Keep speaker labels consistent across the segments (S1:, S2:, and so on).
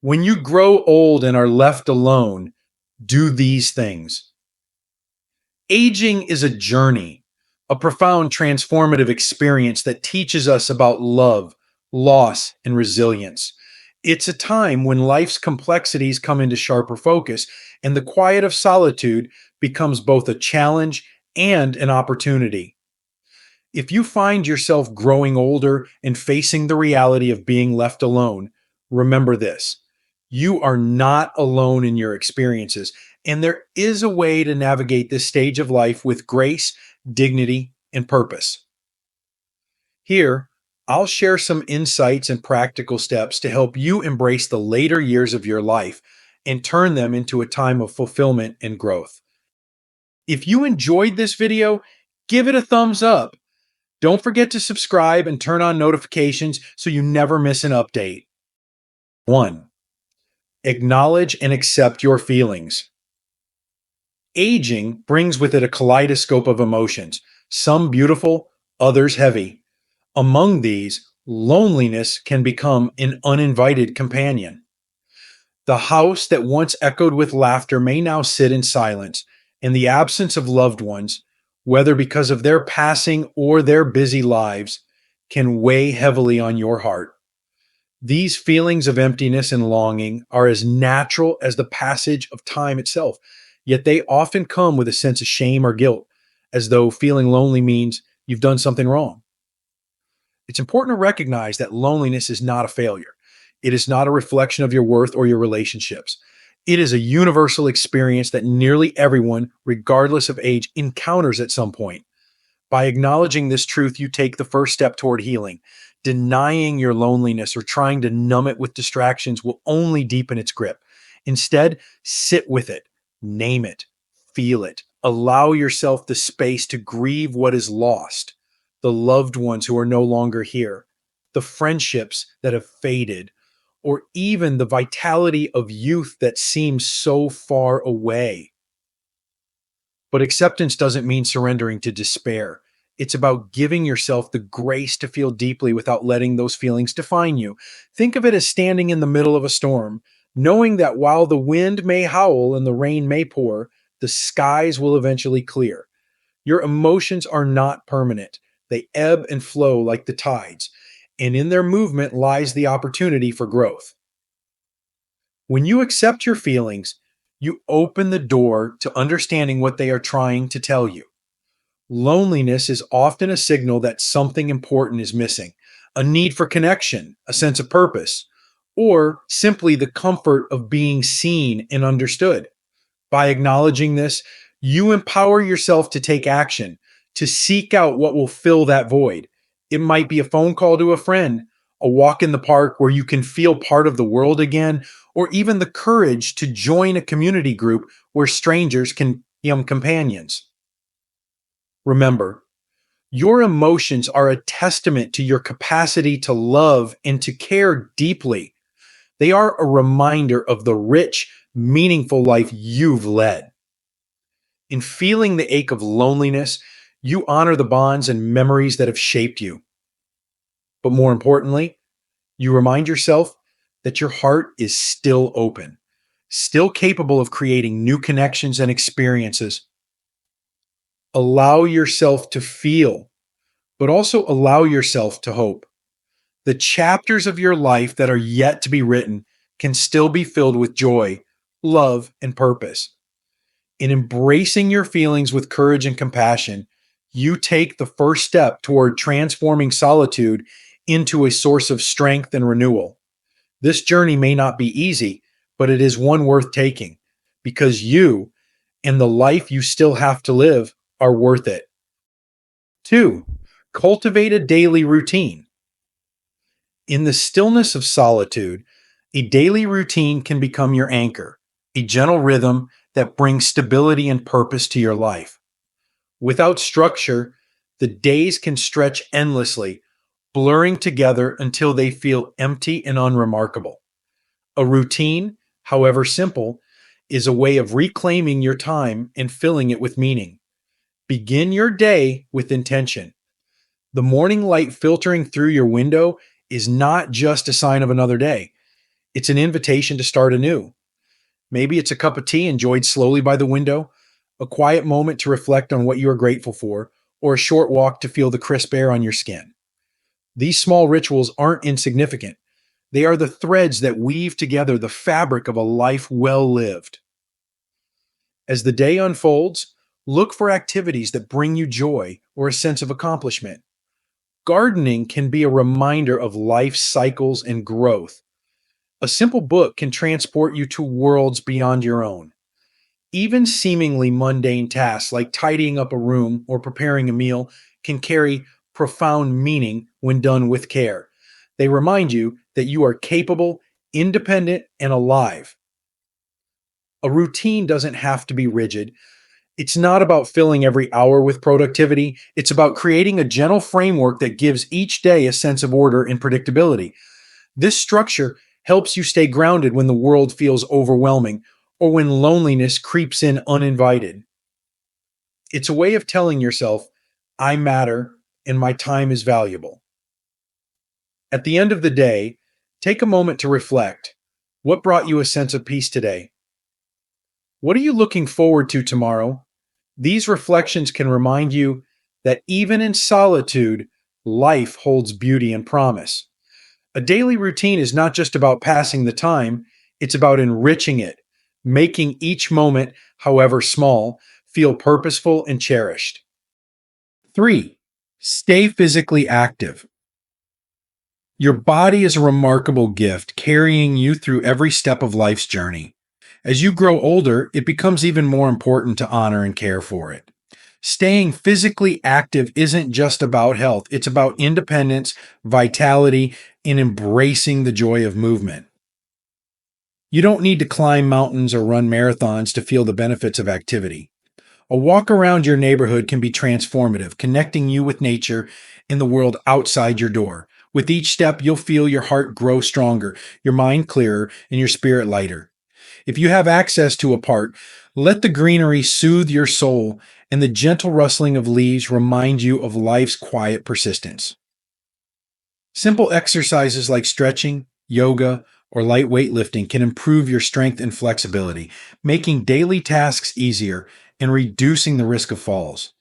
S1: When you grow old and are left alone, do these things. Aging is a journey, a profound transformative experience that teaches us about love, loss, and resilience. It's a time when life's complexities come into sharper focus, and the quiet of solitude becomes both a challenge and an opportunity. If you find yourself growing older and facing the reality of being left alone, remember this: you are not alone in your experiences, and there is a way to navigate this stage of life with grace, dignity, and purpose. Here, I'll share some insights and practical steps to help you embrace the later years of your life and turn them into a time of fulfillment and growth. If you enjoyed this video, give it a thumbs up. Don't forget to subscribe and turn on notifications so you never miss an update. 1. Acknowledge and accept your feelings. Aging brings with it a kaleidoscope of emotions, some beautiful, others heavy. Among these, loneliness can become an uninvited companion. The house that once echoed with laughter may now sit in silence, and the absence of loved ones, whether because of their passing or their busy lives, can weigh heavily on your heart. These feelings of emptiness and longing are as natural as the passage of time itself, yet they often come with a sense of shame or guilt, as though feeling lonely means you've done something wrong. It's important to recognize that loneliness is not a failure. It is not a reflection of your worth or your relationships. It is a universal experience that nearly everyone, regardless of age, encounters at some point. By acknowledging this truth, you take the first step toward healing. Denying your loneliness or trying to numb it with distractions will only deepen its grip. Instead, sit with it, name it, feel it. Allow yourself the space to grieve what is lost, the loved ones who are no longer here, the friendships that have faded, or even the vitality of youth that seems so far away. But acceptance doesn't mean surrendering to despair. It's about giving yourself the grace to feel deeply without letting those feelings define you. Think of it as standing in the middle of a storm, knowing that while the wind may howl and the rain may pour, the skies will eventually clear. Your emotions are not permanent. They ebb and flow like the tides, and in their movement lies the opportunity for growth. When you accept your feelings, you open the door to understanding what they are trying to tell you. Loneliness is often a signal that something important is missing, a need for connection, a sense of purpose, or simply the comfort of being seen and understood. By acknowledging this, you empower yourself to take action, to seek out what will fill that void. It might be a phone call to a friend, a walk in the park where you can feel part of the world again, or even the courage to join a community group where strangers can become companions. Remember, your emotions are a testament to your capacity to love and to care deeply. They are a reminder of the rich, meaningful life you've led. In feeling the ache of loneliness, you honor the bonds and memories that have shaped you. But more importantly, you remind yourself that your heart is still open, still capable of creating new connections and experiences. Allow yourself to feel, but also allow yourself to hope. The chapters of your life that are yet to be written can still be filled with joy, love, and purpose. In embracing your feelings with courage and compassion, you take the first step toward transforming solitude into a source of strength and renewal. This journey may not be easy, but it is one worth taking because you and the life you still have to live are worth it. 2. Cultivate a daily routine. In the stillness of solitude, a daily routine can become your anchor, a gentle rhythm that brings stability and purpose to your life. Without structure, the days can stretch endlessly, blurring together until they feel empty and unremarkable. A routine, however simple, is a way of reclaiming your time and filling it with meaning. Begin your day with intention. The morning light filtering through your window is not just a sign of another day. It's an invitation to start anew. Maybe it's a cup of tea enjoyed slowly by the window, a quiet moment to reflect on what you are grateful for, or a short walk to feel the crisp air on your skin. These small rituals aren't insignificant. They are the threads that weave together the fabric of a life well lived. As the day unfolds, look for activities that bring you joy or a sense of accomplishment. Gardening can be a reminder of life's cycles and growth. A simple book can transport you to worlds beyond your own. Even seemingly mundane tasks like tidying up a room or preparing a meal can carry profound meaning when done with care. They remind you that you are capable, independent, and alive. A routine doesn't have to be rigid. It's not about filling every hour with productivity. It's about creating a gentle framework that gives each day a sense of order and predictability. This structure helps you stay grounded when the world feels overwhelming or when loneliness creeps in uninvited. It's a way of telling yourself, I matter and my time is valuable. At the end of the day, take a moment to reflect. What brought you a sense of peace today? What are you looking forward to tomorrow? These reflections can remind you that even in solitude, life holds beauty and promise. A daily routine is not just about passing the time, it's about enriching it, making each moment, however small, feel purposeful and cherished. 3. Stay physically active. Your body is a remarkable gift, carrying you through every step of life's journey. As you grow older, it becomes even more important to honor and care for it. Staying physically active isn't just about health, it's about independence, vitality, and embracing the joy of movement. You don't need to climb mountains or run marathons to feel the benefits of activity. A walk around your neighborhood can be transformative, connecting you with nature and the world outside your door. With each step, you'll feel your heart grow stronger, your mind clearer, and your spirit lighter. If you have access to a park, let the greenery soothe your soul and the gentle rustling of leaves remind you of life's quiet persistence. Simple exercises like stretching, yoga, or light weightlifting can improve your strength and flexibility, making daily tasks easier and reducing the risk of falls.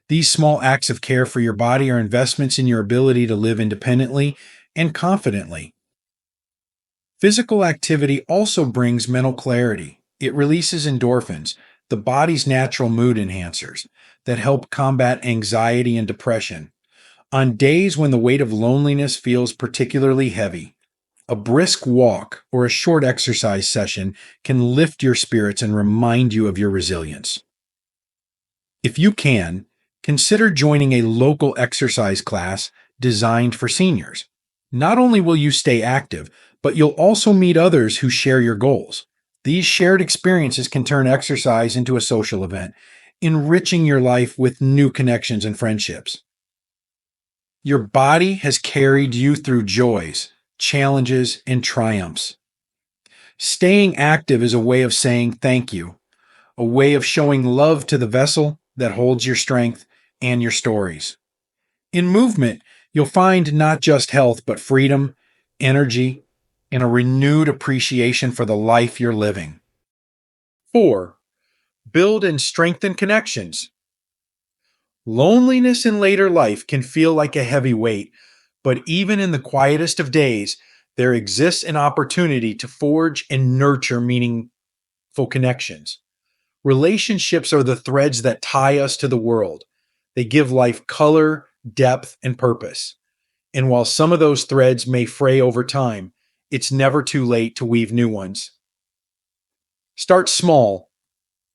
S1: These small acts of care for your body are investments in your ability to live independently and confidently. Physical activity also brings mental clarity. It releases endorphins, the body's natural mood enhancers, that help combat anxiety and depression. On days when the weight of loneliness feels particularly heavy, a brisk walk or a short exercise session can lift your spirits and remind you of your resilience. If you can, consider joining a local exercise class designed for seniors. Not only will you stay active, but you'll also meet others who share your goals. These shared experiences can turn exercise into a social event, enriching your life with new connections and friendships. Your body has carried you through joys, challenges, and triumphs. Staying active is a way of saying thank you, a way of showing love to the vessel that holds your strength and your stories. In movement, you'll find not just health, but freedom, energy, and a renewed appreciation for the life you're living. 4. Build and strengthen connections. Loneliness in later life can feel like a heavy weight, but even in the quietest of days, there exists an opportunity to forge and nurture meaningful connections. Relationships are the threads that tie us to the world. They give life color, depth, and purpose. And while some of those threads may fray over time, it's never too late to weave new ones. Start small.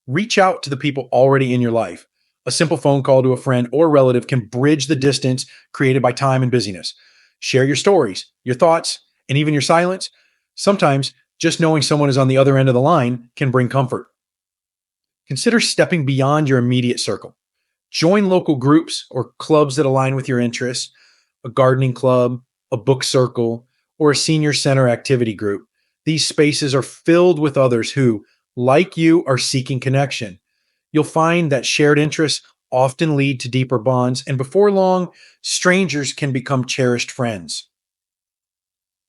S1: Reach out to the people already in your life. A simple phone call to a friend or relative can bridge the distance created by time and busyness. Share your stories, your thoughts, and even your silence. Sometimes just knowing someone is on the other end of the line can bring comfort. Consider stepping beyond your immediate circle. Join local groups or clubs that align with your interests, a gardening club, a book circle, or a senior center activity group. These spaces are filled with others who, like you, are seeking connection. You'll find that shared interests often lead to deeper bonds, and before long, strangers can become cherished friends.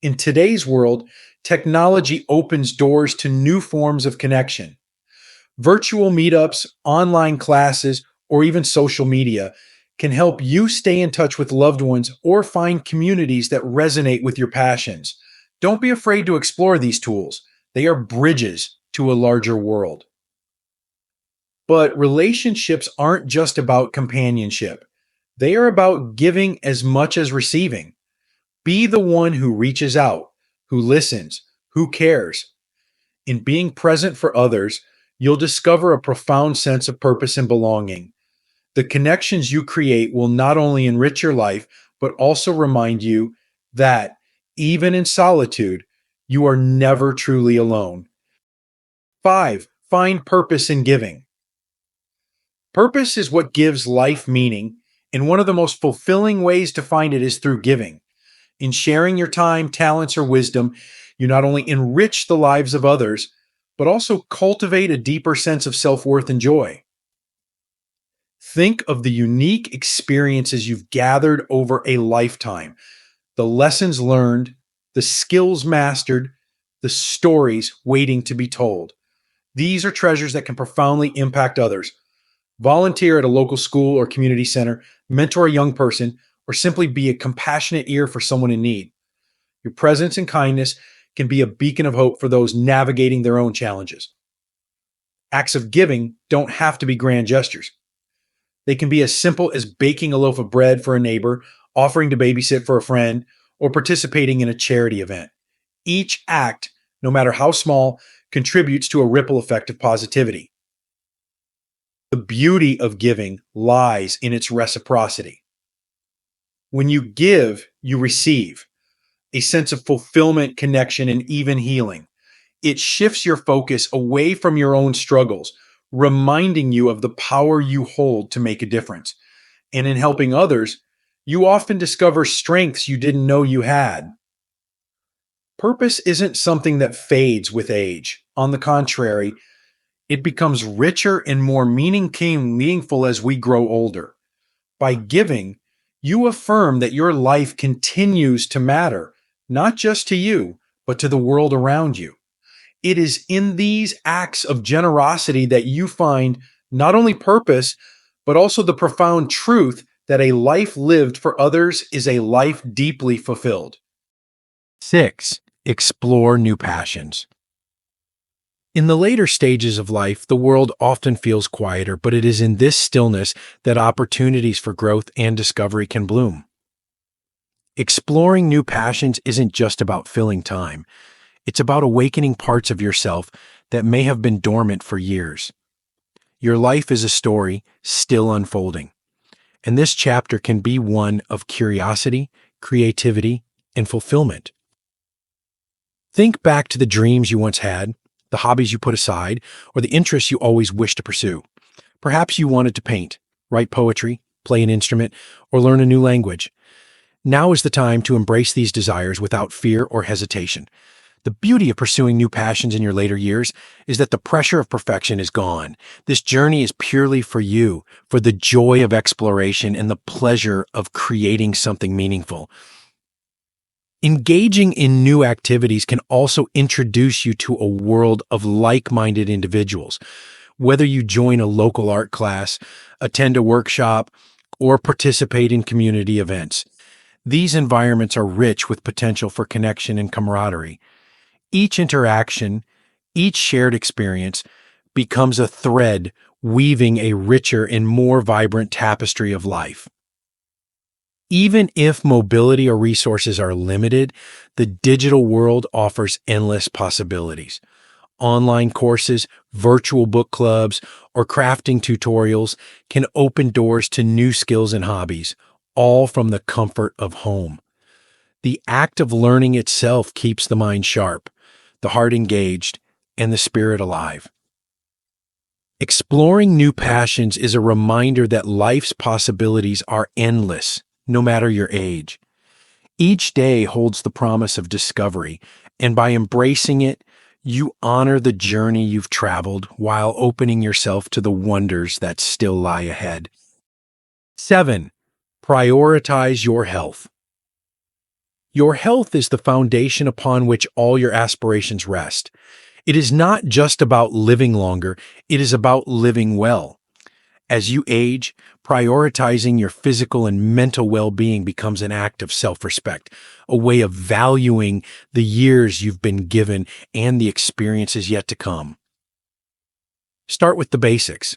S1: In today's world, Technology opens doors to new forms of connection. Virtual meetups, online classes, or even social media can help you stay in touch with loved ones or find communities that resonate with your passions. Don't be afraid to explore these tools. They are bridges to a larger world. But relationships aren't just about companionship. They are about giving as much as receiving. Be the one who reaches out, who listens, who cares. In being present for others, you'll discover a profound sense of purpose and belonging. The connections you create will not only enrich your life, but also remind you that, even in solitude, you are never truly alone. 5. Find purpose in giving. Purpose is what gives life meaning, and one of the most fulfilling ways to find it is through giving. In sharing your time, talents, or wisdom, you not only enrich the lives of others, but also cultivate a deeper sense of self worth and joy. Think of the unique experiences you've gathered over a lifetime, the lessons learned, the skills mastered, the stories waiting to be told. These are treasures that can profoundly impact others. Volunteer at a local school or community center, mentor a young person, or simply be a compassionate ear for someone in need. Your presence and kindness can be a beacon of hope for those navigating their own challenges. Acts of giving don't have to be grand gestures. They can be as simple as baking a loaf of bread for a neighbor, offering to babysit for a friend, or participating in a charity event. Each act, no matter how small, contributes to a ripple effect of positivity. The beauty of giving lies in its reciprocity. When you give, you receive a sense of fulfillment, connection, and even healing. It shifts your focus away from your own struggles, reminding you of the power you hold to make a difference. And in helping others, you often discover strengths you didn't know you had. Purpose isn't something that fades with age. On the contrary, it becomes richer and more meaningful as we grow older. By giving, you affirm that your life continues to matter, not just to you, but to the world around you. It is in these acts of generosity that you find not only purpose, but also the profound truth that a life lived for others is a life deeply fulfilled. 6. Explore new passions. In the later stages of life, the world often feels quieter, but it is in this stillness that opportunities for growth and discovery can bloom. Exploring new passions isn't just about filling time. It's about awakening parts of yourself that may have been dormant for years. Your life is a story still unfolding, and this chapter can be one of curiosity, creativity, and fulfillment. Think back to the dreams you once had, the hobbies you put aside, or the interests you always wished to pursue. Perhaps you wanted to paint, write poetry, play an instrument, or learn a new language. Now is the time to embrace these desires without fear or hesitation. The beauty of pursuing new passions in your later years is that the pressure of perfection is gone. This journey is purely for you, for the joy of exploration and the pleasure of creating something meaningful. Engaging in new activities can also introduce you to a world of like-minded individuals. Whether you join a local art class, attend a workshop, or participate in community events, these environments are rich with potential for connection and camaraderie. Each interaction, each shared experience becomes a thread weaving a richer and more vibrant tapestry of life. Even if mobility or resources are limited, the digital world offers endless possibilities. Online courses, virtual book clubs, or crafting tutorials can open doors to new skills and hobbies, all from the comfort of home. The act of learning itself keeps the mind sharp, the heart engaged, and the spirit alive. Exploring new passions is a reminder that life's possibilities are endless, no matter your age. Each day holds the promise of discovery, and by embracing it, you honor the journey you've traveled while opening yourself to the wonders that still lie ahead. 7. Prioritize your health. Your health is the foundation upon which all your aspirations rest. It is not just about living longer, it is about living well. As you age, prioritizing your physical and mental well being becomes an act of self respect, a way of valuing the years you've been given and the experiences yet to come. Start with the basics.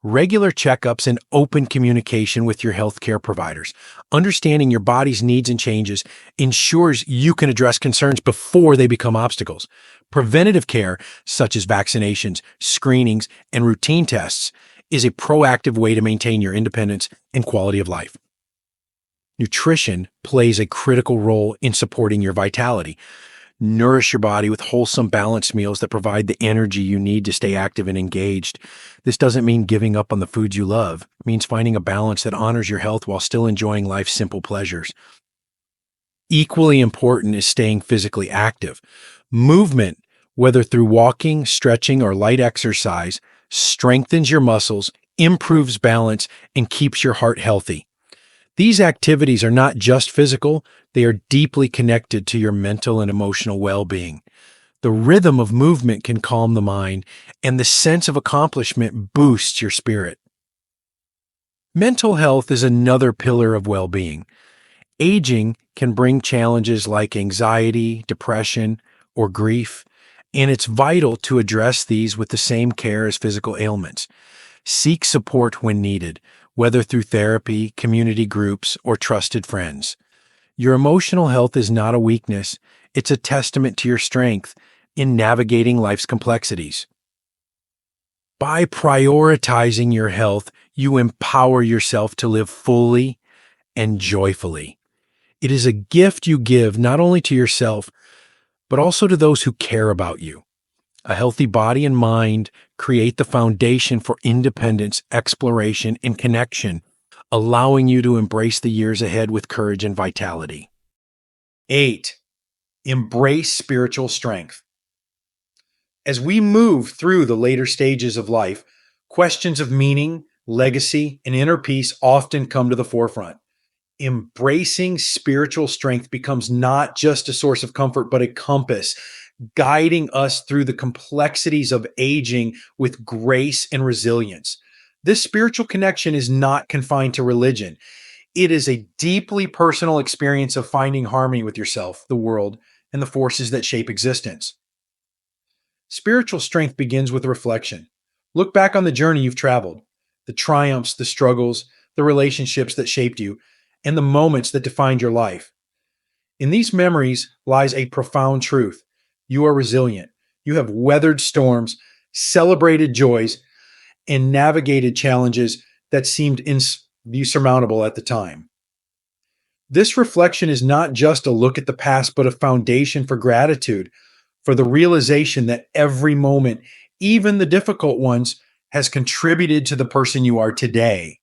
S1: Regular checkups and open communication with your healthcare providers. Understanding your body's needs and changes ensures you can address concerns before they become obstacles. Preventative care, such as vaccinations, screenings, and routine tests, is a proactive way to maintain your independence and quality of life. Nutrition plays a critical role in supporting your vitality. Nourish your body with wholesome, balanced meals that provide the energy you need to stay active and engaged. This doesn't mean giving up on the foods you love. It means finding a balance that honors your health while still enjoying life's simple pleasures. Equally important is staying physically active. Movement, whether through walking, stretching, or light exercise, strengthens your muscles, improves balance, and keeps your heart healthy. These activities are not just physical, they are deeply connected to your mental and emotional well-being. The rhythm of movement can calm the mind, and the sense of accomplishment boosts your spirit. Mental health is another pillar of well-being. Aging can bring challenges like anxiety, depression, or grief, and it's vital to address these with the same care as physical ailments. Seek support when needed, whether through therapy, community groups, or trusted friends. Your emotional health is not a weakness, it's a testament to your strength in navigating life's complexities. By prioritizing your health, you empower yourself to live fully and joyfully. It is a gift you give not only to yourself, but also to those who care about you. A healthy body and mind create the foundation for independence, exploration, and connection, allowing you to embrace the years ahead with courage and vitality. 8. Embrace spiritual strength. As we move through the later stages of life, questions of meaning, legacy, and inner peace often come to the forefront. Embracing spiritual strength becomes not just a source of comfort, but a compass, guiding us through the complexities of aging with grace and resilience. This spiritual connection is not confined to religion. It is a deeply personal experience of finding harmony with yourself, the world, and the forces that shape existence. Spiritual strength begins with reflection. Look back on the journey you've traveled, the triumphs, the struggles, the relationships that shaped you, and the moments that defined your life. In these memories lies a profound truth. You are resilient. You have weathered storms, celebrated joys, and navigated challenges that seemed insurmountable at the time. This reflection is not just a look at the past, but a foundation for gratitude, for the realization that every moment, even the difficult ones, has contributed to the person you are today.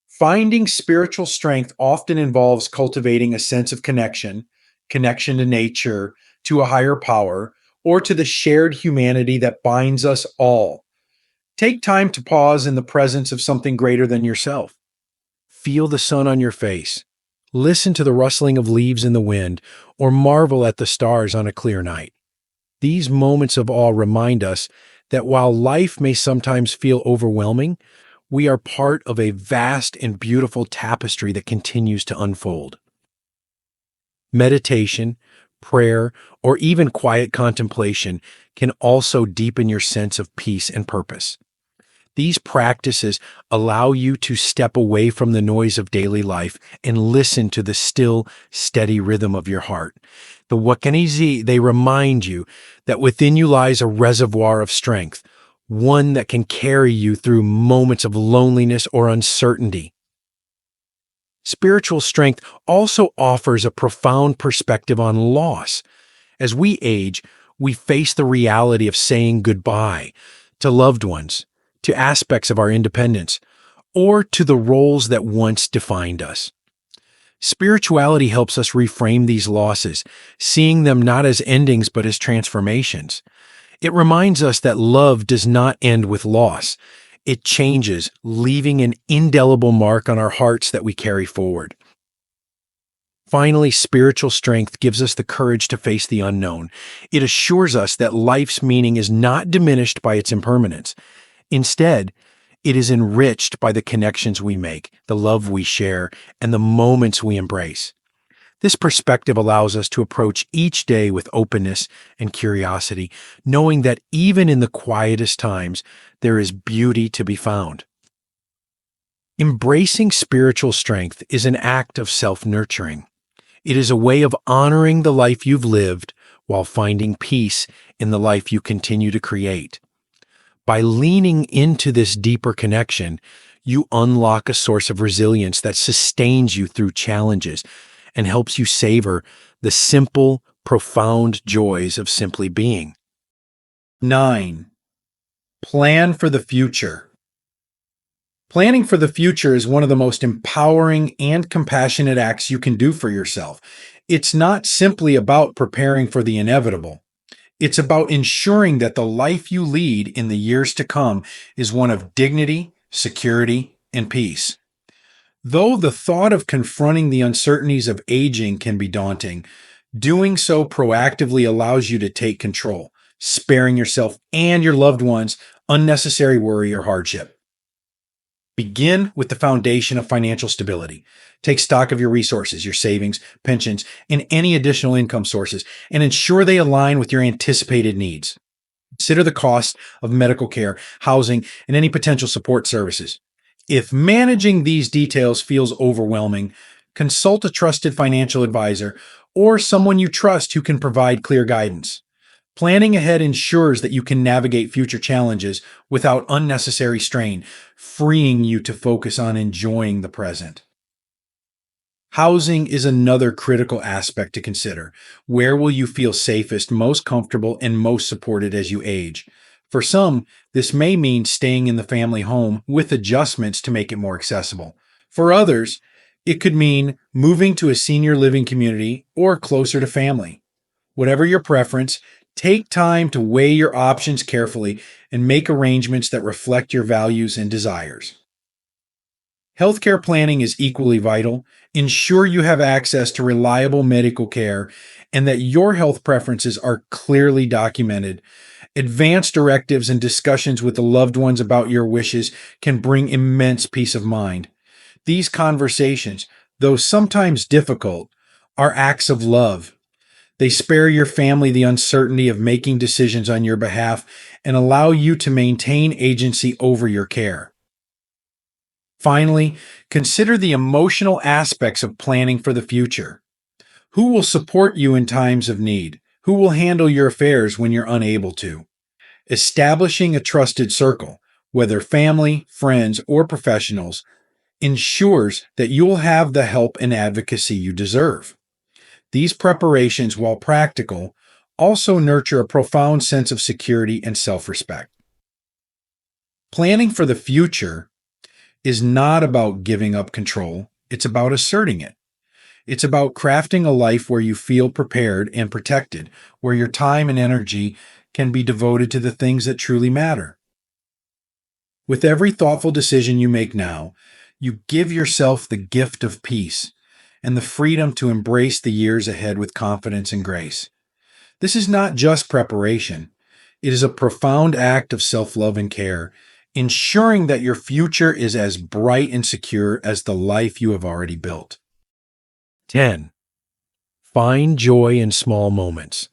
S1: Finding spiritual strength often involves cultivating a sense of connection to nature, to a higher power, or to the shared humanity that binds us all. Take time to pause in the presence of something greater than yourself. Feel the sun on your face. Listen to the rustling of leaves in the wind, or marvel at the stars on a clear night. These moments of awe remind us that while life may sometimes feel overwhelming, we are part of a vast and beautiful tapestry that continues to unfold. Meditation, prayer, or even quiet contemplation can also deepen your sense of peace and purpose. These practices allow you to step away from the noise of daily life and listen to the still, steady rhythm of your heart. The Wakanizi, they remind you that within you lies a reservoir of strength, one that can carry you through moments of loneliness or uncertainty. Spiritual strength also offers a profound perspective on loss. As we age, we face the reality of saying goodbye to loved ones, to aspects of our independence, or to the roles that once defined us. Spirituality helps us reframe these losses, seeing them not as endings but as transformations. It reminds us that love does not end with loss. It changes, leaving an indelible mark on our hearts that we carry forward.
S2: Finally, spiritual strength gives us the courage to face the unknown. It assures us that life's meaning is not diminished by its impermanence. Instead, it is enriched by the connections we make, the love we share, and the moments we embrace. This perspective allows us to approach each day with openness and curiosity, knowing that even in the quietest times, there is beauty to be found. Embracing spiritual strength is an act of self-nurturing. It is a way of honoring the life you've lived while finding peace in the life you continue to create. By leaning into this deeper connection, you unlock a source of resilience that sustains you through challenges and helps you savor the simple, profound joys of simply being.
S1: 9. Plan for the future. Planning for the future is one of the most empowering and compassionate acts you can do for yourself. It's not simply about preparing for the inevitable. It's about ensuring that the life you lead in the years to come is one of dignity, security, and peace. Though the thought of confronting the uncertainties of aging can be daunting, doing so proactively allows you to take control, sparing yourself and your loved ones unnecessary worry or hardship. Begin with the foundation of financial stability. Take stock of your resources, your savings, pensions, and any additional income sources, and ensure they align with your anticipated needs. Consider the cost of medical care, housing, and any potential support services. If managing these details feels overwhelming, consult a trusted financial advisor or someone you trust who can provide clear guidance. Planning ahead ensures that you can navigate future challenges without unnecessary strain, freeing you to focus on enjoying the present. Housing is another critical aspect to consider. Where will you feel safest, most comfortable, and most supported as you age? For some, this may mean staying in the family home with adjustments to make it more accessible. For others, it could mean moving to a senior living community or closer to family. Whatever your preference, take time to weigh your options carefully and make arrangements that reflect your values and desires. Healthcare planning is equally vital. Ensure you have access to reliable medical care and that your health preferences are clearly documented. Advanced directives and discussions with the loved ones about your wishes can bring immense peace of mind. These conversations, though sometimes difficult, are acts of love. They spare your family the uncertainty of making decisions on your behalf and allow you to maintain agency over your care. Finally, consider the emotional aspects of planning for the future. Who will support you in times of need? Who will handle your affairs when you're unable to? Establishing a trusted circle, whether family, friends, or professionals, ensures that you'll have the help and advocacy you deserve. These preparations, while practical, also nurture a profound sense of security and self-respect. Planning for the future is not about giving up control, it's about asserting it. It's about crafting a life where you feel prepared and protected, where your time and energy can be devoted to the things that truly matter. With every thoughtful decision you make now, you give yourself the gift of peace and the freedom to embrace the years ahead with confidence and grace. This is not just preparation. It is a profound act of self-love and care, ensuring that your future is as bright and secure as the life you have already built.
S2: 10. Find joy in small moments.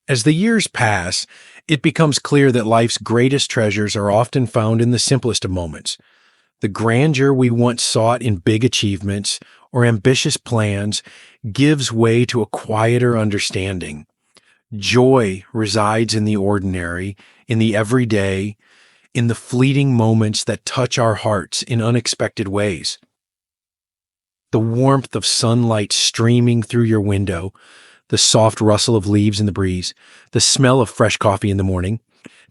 S2: As the years pass, it becomes clear that life's greatest treasures are often found in the simplest of moments. The grandeur we once sought in big achievements or ambitious plans gives way to a quieter understanding. Joy resides in the ordinary, in the everyday, in the fleeting moments that touch our hearts in unexpected ways. The warmth of sunlight streaming through your window, the soft rustle of leaves in the breeze, the smell of fresh coffee in the morning.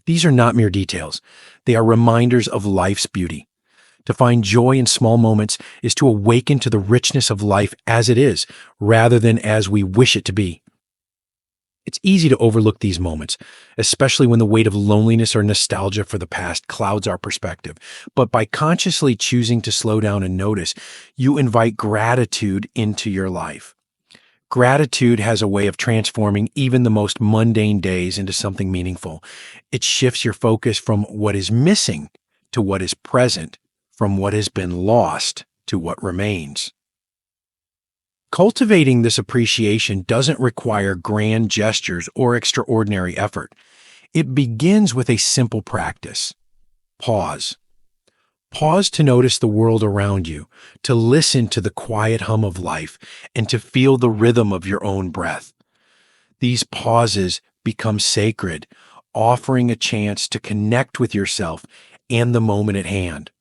S2: These are not mere details. They are reminders of life's beauty. To find joy in small moments is to awaken to the richness of life as it is, rather than as we wish it to be. It's easy to overlook these moments, especially when the weight of loneliness or nostalgia for the past clouds our perspective. But by consciously choosing to slow down and notice, you invite gratitude into your life. Gratitude has a way of transforming even the most mundane days into something meaningful. It shifts your focus from what is missing to what is present, from what has been lost to what remains. Cultivating this appreciation doesn't require grand gestures or extraordinary effort. It begins with a simple practice. Pause. Pause to notice the world around you, to listen to the quiet hum of life, and to feel the rhythm of your own breath. These pauses become sacred, offering a chance to connect with yourself and the moment at hand.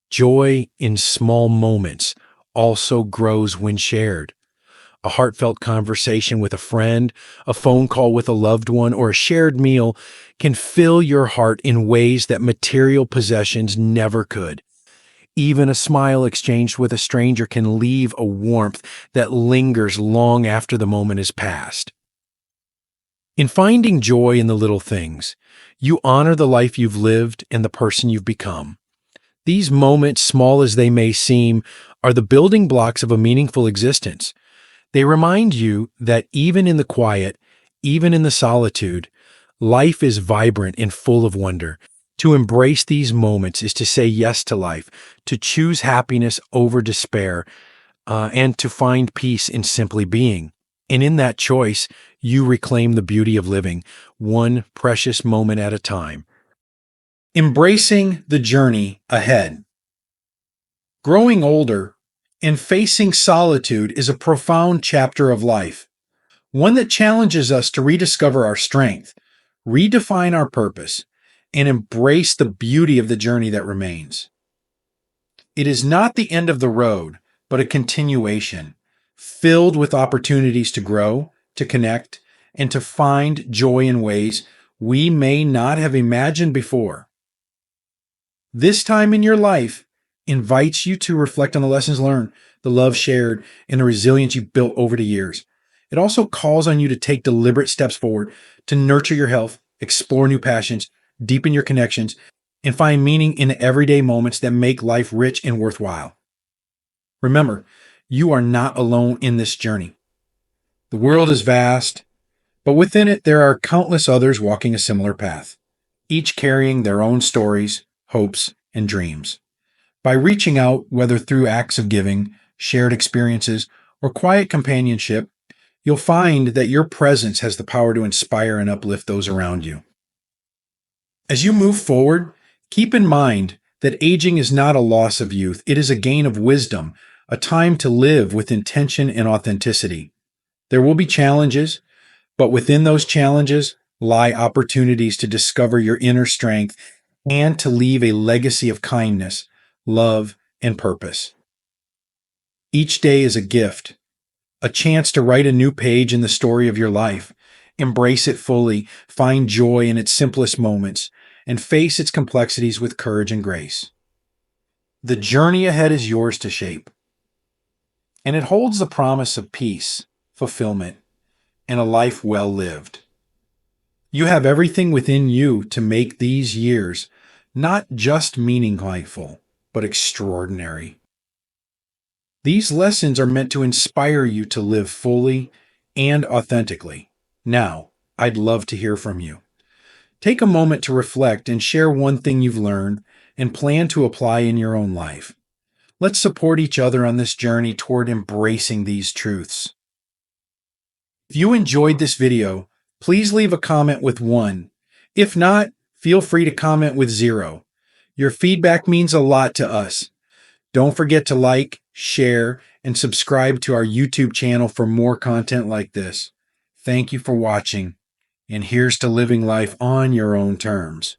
S2: Joy in small moments also grows when shared. A heartfelt conversation with a friend, a phone call with a loved one, or a shared meal can fill your heart in ways that material possessions never could. Even a smile exchanged with a stranger can leave a warmth that lingers long after the moment is past. In finding joy in the little things, you honor the life you've lived and the person you've become. These moments, small as they may seem, are the building blocks of a meaningful existence. They remind you that even in the quiet, even in the solitude, life is vibrant and full of wonder. To embrace these moments is to say yes to life, to choose happiness over despair, and to find peace in simply being. And in that choice, you reclaim the beauty of living, one precious moment at a time.
S1: Embracing the journey ahead. Growing older and facing solitude is a profound chapter of life, one that challenges us to rediscover our strength, redefine our purpose, and embrace the beauty of the journey that remains. It is not the end of the road, but a continuation, filled with opportunities to grow, to connect, and to find joy in ways we may not have imagined before. This time in your life invites you to reflect on the lessons learned, the love shared, and the resilience you built over the years. It also calls on you to take deliberate steps forward to nurture your health, explore new passions, deepen your connections, and find meaning in the everyday moments that make life rich and worthwhile. Remember, you are not alone in this journey. The world is vast, but within it there are countless others walking a similar path, each carrying their own stories, hopes, and dreams. By reaching out, whether through acts of giving, shared experiences, or quiet companionship, you'll find that your presence has the power to inspire and uplift those around you. As you move forward, keep in mind that aging is not a loss of youth. It is a gain of wisdom, a time to live with intention and authenticity. There will be challenges, but within those challenges lie opportunities to discover your inner strength and to leave a legacy of kindness, love, and purpose. Each day is a gift, a chance to write a new page in the story of your life. Embrace it fully, find joy in its simplest moments, and face its complexities with courage and grace. The journey ahead is yours to shape, and it holds the promise of peace, fulfillment, and a life well lived. You have everything within you to make these years not just meaningful, but extraordinary. These lessons are meant to inspire you to live fully and authentically. Now, I'd love to hear from you. Take a moment to reflect and share one thing you've learned and plan to apply in your own life. Let's support each other on this journey toward embracing these truths. If you enjoyed this video, please leave a comment with 1. If not, feel free to comment with 0. Your feedback means a lot to us. Don't forget to like, share, and subscribe to our YouTube channel for more content like this. Thank you for watching, and here's to living life on your own terms.